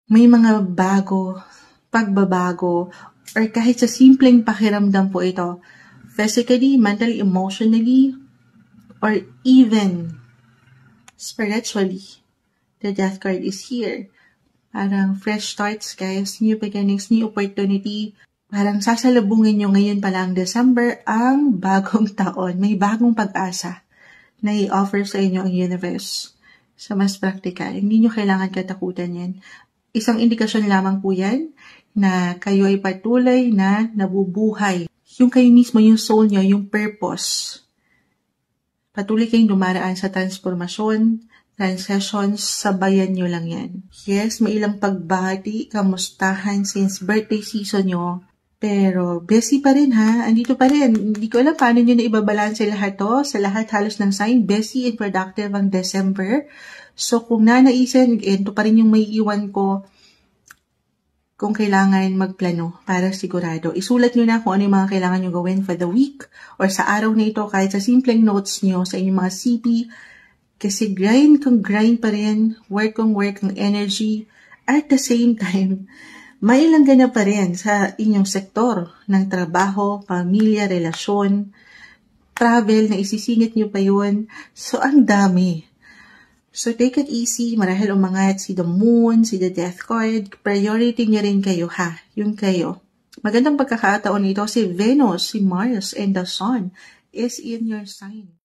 may mga pagbabago, or kahit sa simpleng pakiramdam po ito, physically, mentally, emotionally, or even spiritually. The Death card is here. Parang fresh starts, guys, new beginnings, new opportunity. Parang sasalubungin nyo ngayon pa lang December ang bagong taon. May bagong pag-asa na i-offer sa inyo ang universe. Sa mas practical, hindi nyo kailangan katakutan yan. Isang indikasyon lamang po yan na kayo ay patuloy na nabubuhay. Yung kayo mismo, yung soul nyo, yung purpose. Patuloy kayong dumaraan sa transformasyon, transitions, sabayan nyo lang yan. Yes, may ilang pagbati, kamustahan since birthday season nyo. Pero busy pa rin ha, andito pa rin. Hindi ko alam paano nyo na ibabalanse lahat to. Sa lahat halos ng sign, busy and productive ang December. So kung nanaisin, ito pa rin yung may iwan ko kung kailangan magplano para sigurado. Isulat nyo na kung ano yung mga kailangan nyo gawin for the week or sa araw na ito kahit sa simpleng notes nyo sa inyong mga CP. Kasi grind kung grind pa rin, work kung work ang energy. At the same time, mailanggan na pa rin sa inyong sektor ng trabaho, pamilya, relasyon, travel na isisingit nyo pa yun. So, ang dami. So, take it easy. Marahil umangat si the moon, si the death card. Priority niya rin kayo, ha? Yung kayo. Magandang pagkakataon ito si Venus, si Mars, and the Sun is in your sign.